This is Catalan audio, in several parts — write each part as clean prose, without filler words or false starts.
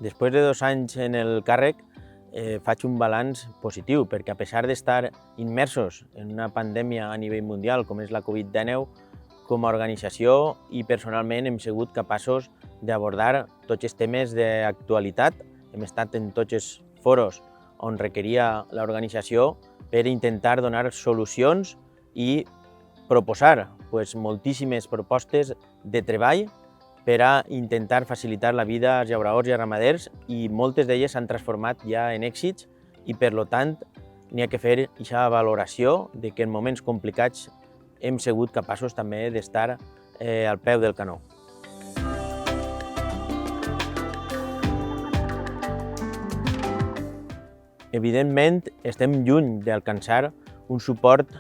Després de 2 anys en el càrrec, faig un balanç positiu, perquè a pesar d'estar immersos en una pandèmia a nivell mundial com és la Covid-19, com a organització i personalment hem sigut capaços d'abordar tots els temes d'actualitat. Hem estat en tots els foros on requeria l'organització per intentar donar solucions i proposar moltíssimes propostes de treball per a intentar facilitar la vida als llauradors i als ramaders, i moltes d'elles s'han transformat ja en èxits i, per tant, n'hi ha que fer aquesta valoració de que en moments complicats hem sigut capaços també d'estar al peu del canó. Evidentment, estem lluny d'alcançar un suport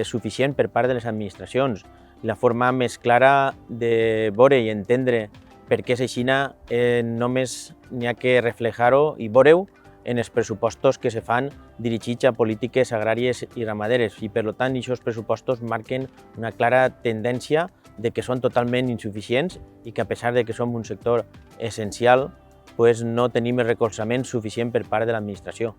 suficient per part de les administracions. La forma més clara de veure i entendre per què és així només n'hi ha que reflejar-ho i veure-ho en els pressupostos que se fan dirigits a polítiques agràries i ramaderes, i per tant aquests pressupostos marquen una clara tendència de que són totalment insuficients i que, a pesar de que som un sector essencial, no tenim el recolzament suficient per part de l'administració.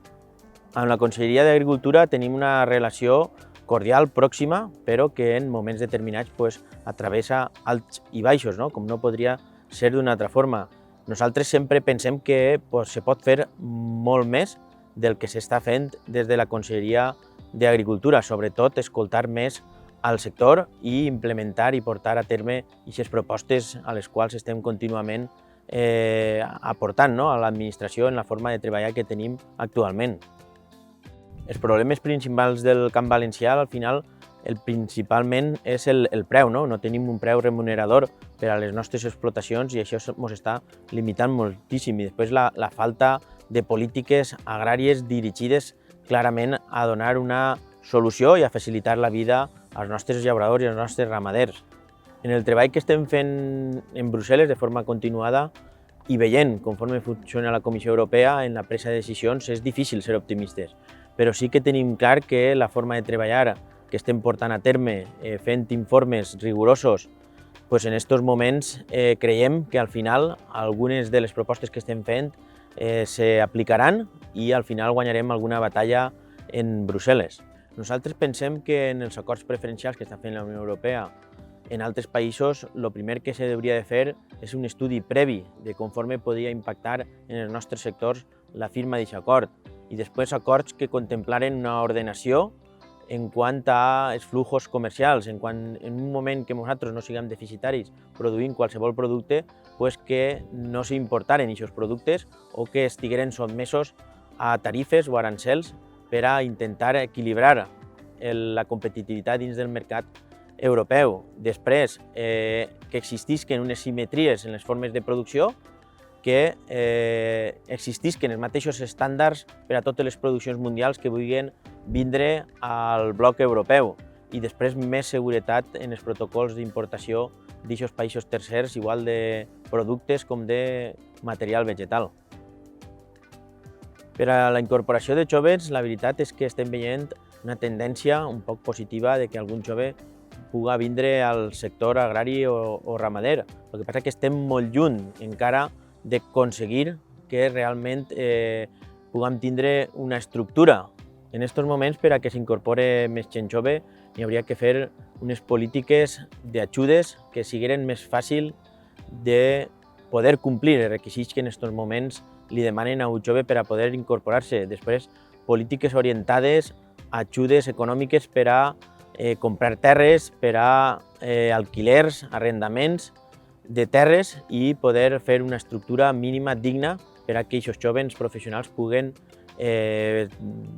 Amb la Conselleria d'Agricultura tenim una relació cordial, pròxima, però que en moments determinats atravessa alts i baixos, com no podria ser d'una altra forma. Nosaltres sempre pensem que se pot fer molt més del que s'està fent des de la Conselleria d'Agricultura, sobretot escoltar més al sector i implementar i portar a terme aquestes propostes a les quals estem contínuament aportant a l'administració en la forma de treballar que tenim actualment. Els problemes principals del camp valencià, al final, principalment és el preu. No tenim un preu remunerador per a les nostres explotacions i això ens està limitant moltíssim. I després la falta de polítiques agràries dirigides clarament a donar una solució i a facilitar la vida als nostres llauradors i als nostres ramaders. En el treball que estem fent en Brussel·les de forma continuada i veient conforme funciona la Comissió Europea en la presa de decisions, és difícil ser optimistes, però sí que tenim clar que la forma de treballar que estem portant a terme, fent informes rigorosos, en aquests moments creiem que al final algunes de les propostes que estem fent s'aplicaran i al final guanyarem alguna batalla en Brussel·les. Nosaltres pensem que en els acords preferencials que està fent la Unió Europea en altres països, el primer que s'hauria de fer és un estudi previ de conforme podria impactar en els nostres sectors la firma d'aquest acord, i després acords que contemplaren una ordenació en quant als fluxos comercials, en un moment que nosaltres no siguem deficitaris produint qualsevol producte, que no s'importaren aquests productes o que estigueren sotmesos a tarifes o arancels per a intentar equilibrar la competitivitat dins del mercat europeu. Després, que existisquen unes simetries en les formes de producció, que existisquen els mateixos estàndards per a totes les produccions mundials que vulguin vindre al bloc europeu, i després més seguretat en els protocols d'importació d'aquests països tercers, igual de productes com de material vegetal. Per a la incorporació de joves, la veritat és que estem veient una tendència un poc positiva de que algun jove pugui vindre al sector agrari o ramader. El que passa és que estem molt lluny encara d'aconseguir que realment puguem tindre una estructura. En aquests moments, per a que s'incorpore més gent jove, hi hauria que fer unes polítiques d'ajudes que siguin més fàcil de poder complir els requisits que en aquests moments li demanen a un jove per a poder incorporar-se. Després, polítiques orientades a ajudes econòmiques per a comprar terres, per a alquilers, arrendaments de terres i poder fer una estructura mínima digna per a que aquests joves professionals puguen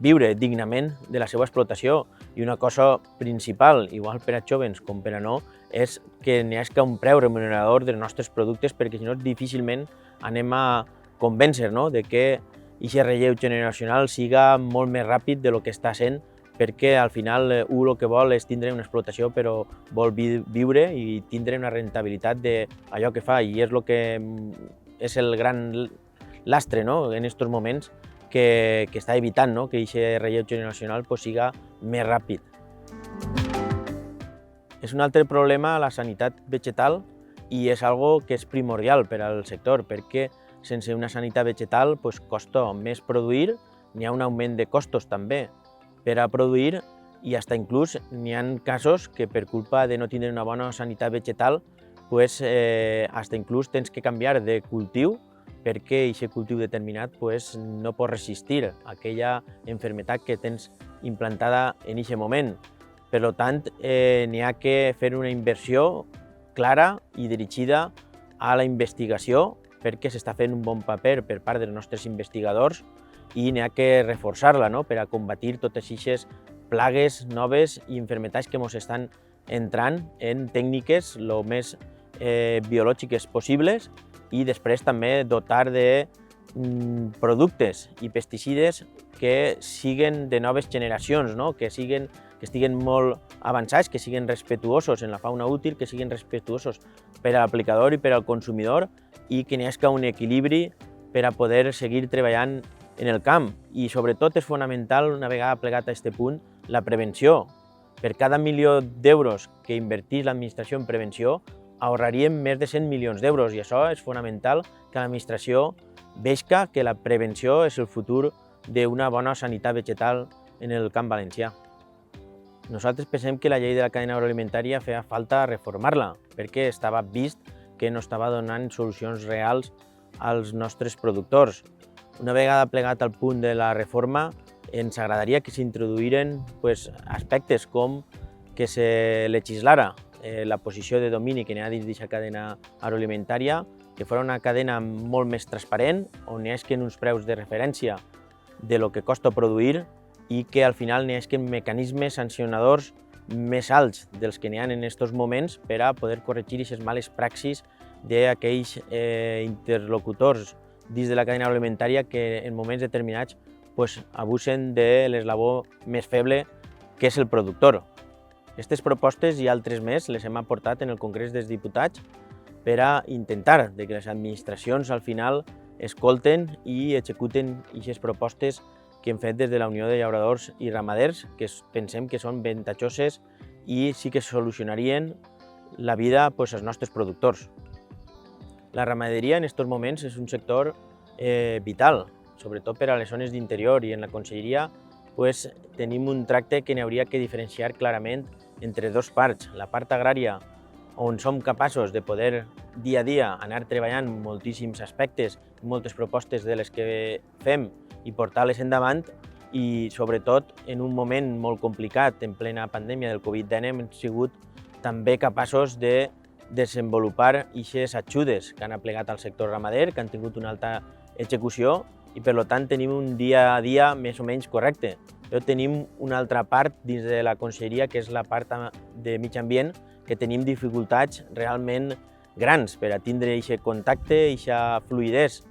viure dignament de la seva explotació. I una cosa principal, igual per a joves com per a no, és que n'hi hagi un preu remunerador dels nostres productes, perquè si no difícilment anem a convèncer de que aquest relleu generacional siga molt més ràpid del que està sent, perquè al final el que vol és tindre una explotació, però vol viure i tindre una rentabilitat d'allò que fa, i és el que és el gran lastre en aquests moments que està evitant que aquest relleu generacional siga més ràpid. És un altre problema la sanitat vegetal i és algo que és primordial per al sector, perquè sense una sanitat vegetal pues, costa més produir, n'hi ha un augment de costos també per a produir i fins inclús n'hi ha casos que per culpa de no tenir una bona sanitat vegetal pues, fins inclús tens que canviar de cultiu perquè aquest cultiu determinat pues, no pot resistir a aquella malaltia que tens implantada en aquest moment. Per tant, n'hi ha que fer una inversió clara i dirigida a la investigació perquè s'està fent un bon paper per part dels nostres investigadors i n'hi ha que reforçar-la per a combatir totes aquestes plagues noves i malalties que ens estan entrant en tècniques el més biològiques possibles i després també dotar de productes i pesticides que siguin de noves generacions, que estiguen molt avançats, que siguin respectuosos en la fauna útil, que siguin respectuosos per a l'aplicador i per al consumidor i que n'hi hagi un equilibri per a poder seguir treballant en el camp. I sobretot és fonamental, una vegada plegat a aquest punt, la prevenció. Per cada milió d'euros que invertís l'administració en prevenció, ahorraríem més de 100 milions d'euros i això és fonamental que l'administració veja que la prevenció és el futur d'una bona sanitat vegetal en el camp valencià. Nosaltres pensem que la llei de la cadena agroalimentària feia falta reformar-la perquè estava vist que no estava donant solucions reals als nostres productors. Una vegada plegat al punt de la reforma, ens agradaria que s'introduïren aspectes com que se legislara la posició de domini que n'hi ha dins d'aquesta cadena agroalimentària, que fos una cadena molt més transparent, on n'hi hagi uns preus de referència de lo que costa produir i que al final n'hi hagi mecanismes sancionadors més alts dels que n'hi ha en aquests moments per a poder corregir aquestes males praxis d'aquells interlocutors dins de la cadena agroalimentària que en moments determinats abusen de l'eslabó més feble que és el productor. Aquestes propostes i altres més les hem aportat en el Congrés dels Diputats per a intentar que les administracions al final escolten i executen aquestes propostes que hem fet des de la Unió de Llauradors i Ramaders, que pensem que són avantatjoses i sí que solucionarien la vida als nostres productors. La ramaderia en aquests moments és un sector vital, sobretot per a les zones d'interior, i en la conselleria tenim un tracte que n'hauria que diferenciar clarament entre dues parts. La part agrària, on som capaços de poder dia a dia anar treballant moltíssims aspectes, moltes propostes de les que fem i portar-les endavant, i sobretot en un moment molt complicat, en plena pandèmia del Covid-19, hem sigut també capaços de desenvolupar aquestes ajudes que han aplegat al sector ramader, que han tingut una alta execució i per tant tenim un dia a dia més o menys correcte. Però tenim una altra part dins de la conselleria, que és la part de mig ambient, que tenim dificultats realment grans per a tindre aquest contacte, aquesta fluïdesa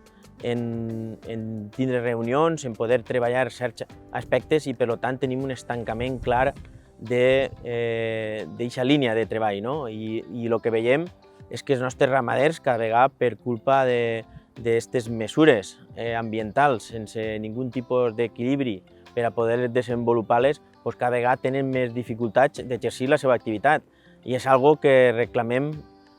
en tindre reunions, en poder treballar certs aspectes i per tant tenim un estancament clar d'aquesta línia de treball. I el que veiem és que els nostres ramaders cada vegada per culpa d'aquestes mesures ambientals sense ningú tipus d'equilibri per a poder desenvolupar-les, cada vegada tenen més dificultats d'exercir la seva activitat. I és algo que reclamem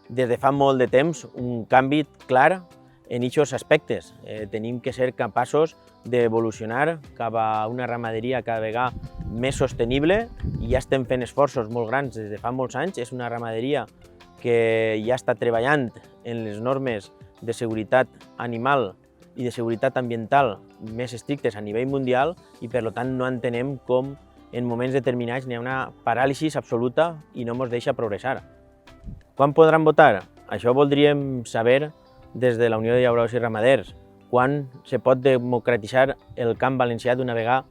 des de fa molt de temps, un canvi clar en aquests aspectes. Tenim que ser capaços d'evolucionar cap a una ramaderia cada vegada més sostenible i ja estem fent esforços molt grans des de fa molts anys. És una ramaderia que ja està treballant en les normes de seguretat animal i de seguretat ambiental més estrictes a nivell mundial i per tant no entenem com en moments determinats n'hi ha una paràlisi absoluta i no ens deixa progressar. Quan podran votar? Això voldríem saber des de la Unió de Llauradors i Ramaders. Quan se pot democratitzar el camp valencià d'una vegada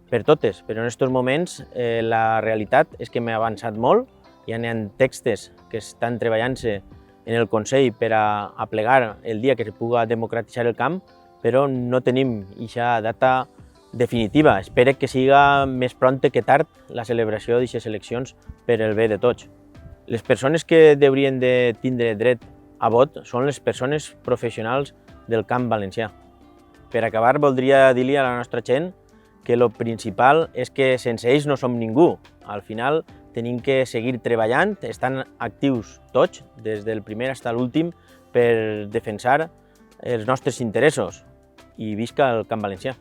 per totes? Però en aquests moments la realitat és que hem avançat molt, ja n'hi ha textos que estan treballant-se en el Consell per a plegar el dia que se pugui democratitzar el camp, però no tenim aquesta data definitiva. Espero que siga més prompte que tard la celebració d'aquestes eleccions per el bé de tots. Les persones que haurien de tindre dret a vot són les persones professionals del camp valencià. Per acabar, voldria dir-li a la nostra gent que el principal és que sense ells no som ningú. Al final tenim que seguir treballant, estan actius tots, des del primer fins a l'últim, per defensar els nostres interessos i visca el Camp Valencià.